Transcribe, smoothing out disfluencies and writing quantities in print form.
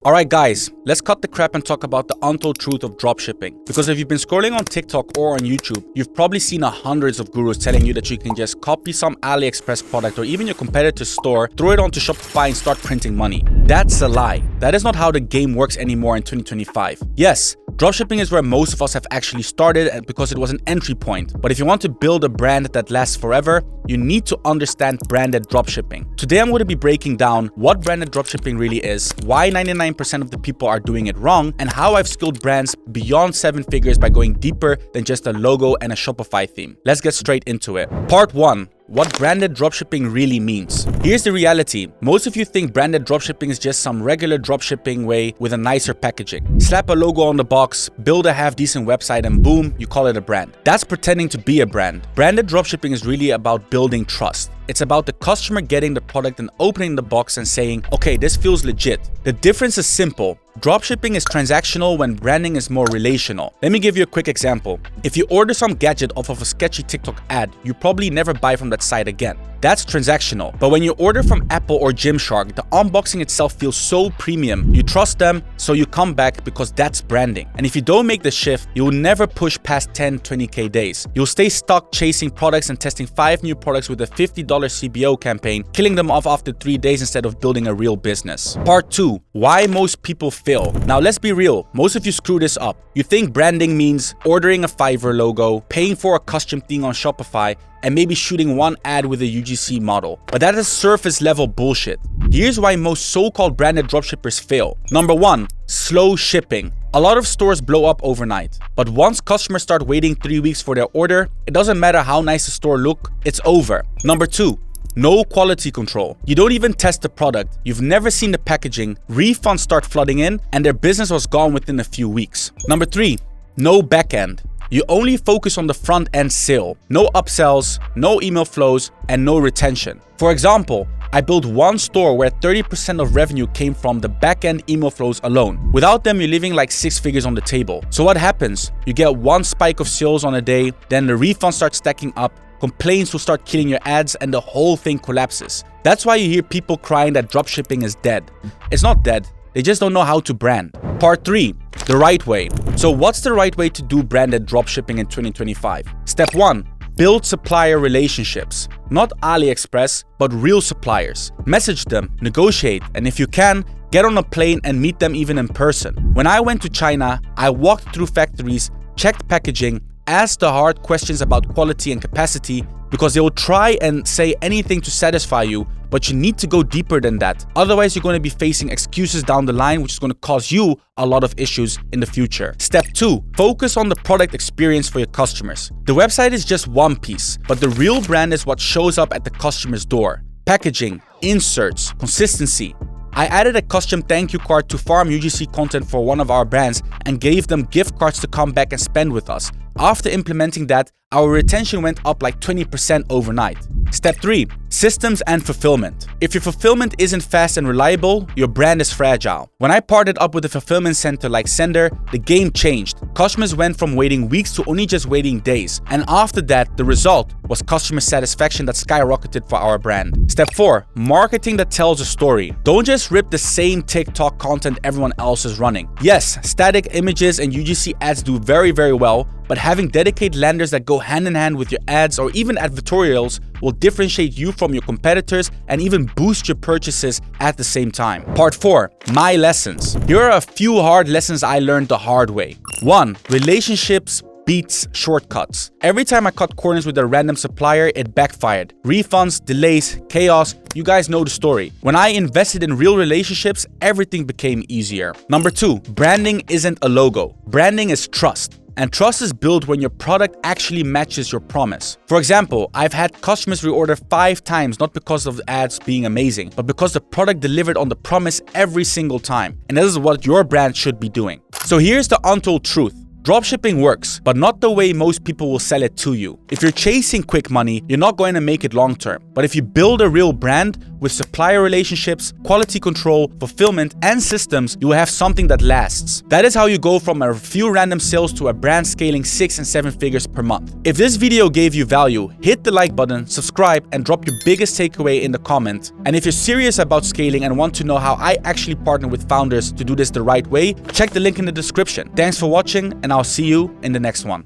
Alright guys, let's cut the crap and talk about the untold truth of dropshipping. Because if you've been scrolling on TikTok or on YouTube, you've probably seen hundreds of gurus telling you that you can just copy some AliExpress product or even your competitor's store, throw it onto Shopify and start printing money. That's a lie. That is not how the game works anymore in 2025. Yes, dropshipping is where most of us have actually started because it was an entry point. But if you want to build a brand that lasts forever, you need to understand branded dropshipping. Today I'm going to be breaking down what branded dropshipping really is, why 99% of the people are doing it wrong, and how I've scaled brands beyond 7 figures by going deeper than just a logo and a Shopify theme. Let's get straight into it. Part 1. What branded dropshipping really means. Here's the reality. Most of you think branded dropshipping is just some regular dropshipping way with a nicer packaging. Slap a logo on the box, build a half-decent website, and boom, you call it a brand. That's pretending to be a brand. Branded dropshipping is really about building trust. It's about the customer getting the product and opening the box and saying, okay, this feels legit. The difference is simple. Dropshipping is transactional when branding is more relational. Let me give you a quick example. If you order some gadget off of a sketchy TikTok ad, you probably never buy from that site again. That's transactional. But when you order from Apple or Gymshark, the unboxing itself feels so premium. You trust them, so you come back because that's branding. And if you don't make the shift, you will never push past 10, 20k days. You'll stay stuck chasing products and testing 5 new products with a $50 CBO campaign, killing them off after 3 days instead of building a real business. Part 2. Why most people fail. Now let's be real, most of you screw this up. You think branding means ordering a Fiverr logo, paying for a custom thing on Shopify, and maybe shooting one ad with a UGC model. But that is surface level bullshit. Here's why most so-called branded dropshippers fail. Number 1, slow shipping. A lot of stores blow up overnight, but once customers start waiting 3 weeks for their order, it doesn't matter how nice the store look, it's over. Number 2, no quality control. You don't even test the product. You've never seen the packaging. Refunds start flooding in and their business was gone within a few weeks. Number 3, no backend. You only focus on the front end sale. No upsells, no email flows, and no retention. For example, I built one store where 30% of revenue came from the back-end email flows alone. Without them, you're leaving like 6 figures on the table. So what happens? You get one spike of sales on a day, then the refunds start stacking up, complaints will start killing your ads, and the whole thing collapses. That's why you hear people crying that dropshipping is dead. It's not dead. They just don't know how to brand. Part 3. The right way. So what's the right way to do branded dropshipping in 2025? Step 1. Build supplier relationships. Not AliExpress, but real suppliers. Message them, negotiate, and if you can, get on a plane and meet them even in person. When I went to China, I walked through factories, checked packaging, asked the hard questions about quality and capacity, because they will try and say anything to satisfy you, but you need to go deeper than that. Otherwise, you're going to be facing excuses down the line, which is going to cause you a lot of issues in the future. Step 2. Focus on the product experience for your customers. The website is just one piece, but the real brand is what shows up at the customer's door. Packaging, inserts, consistency. I added a custom thank you card to farm UGC content for one of our brands and gave them gift cards to come back and spend with us. After implementing that, our retention went up like 20% overnight. Step 3. Systems and fulfillment. If your fulfillment isn't fast and reliable, your brand is fragile. When I partnered up with a fulfillment center like Sender, the game changed. Customers went from waiting weeks to only just waiting days. And after that, the result was customer satisfaction that skyrocketed for our brand. Step 4. Marketing that tells a story. Don't just rip the same TikTok content everyone else is running. Yes, static images and UGC ads do very well, but having dedicated landers that go hand in hand with your ads or even advertorials will differentiate you from your competitors and even boost your purchases at the same time. Part 4. My lessons. Here are a few hard lessons I learned the hard way. 1. Relationships beats shortcuts. Every time I cut corners with a random supplier, it backfired. Refunds, delays, chaos. You guys know the story. When I invested in real relationships, everything became easier. Number 2. Branding isn't a logo. Branding is trust. And trust is built when your product actually matches your promise. For example, I've had customers reorder 5 times not because of the ads being amazing, but because the product delivered on the promise every single time. And this is what your brand should be doing. So here's the untold truth. Dropshipping works, but not the way most people will sell it to you. If you're chasing quick money, you're not going to make it long term. But if you build a real brand with supplier relationships, quality control, fulfillment, and systems, you will have something that lasts. That is how you go from a few random sales to a brand scaling 6 and 7 figures per month. If this video gave you value, hit the like button, subscribe, and drop your biggest takeaway in the comment. And if you're serious about scaling and want to know how I actually partner with founders to do this the right way, check the link in the description. Thanks for watching, and I'll see you in the next one.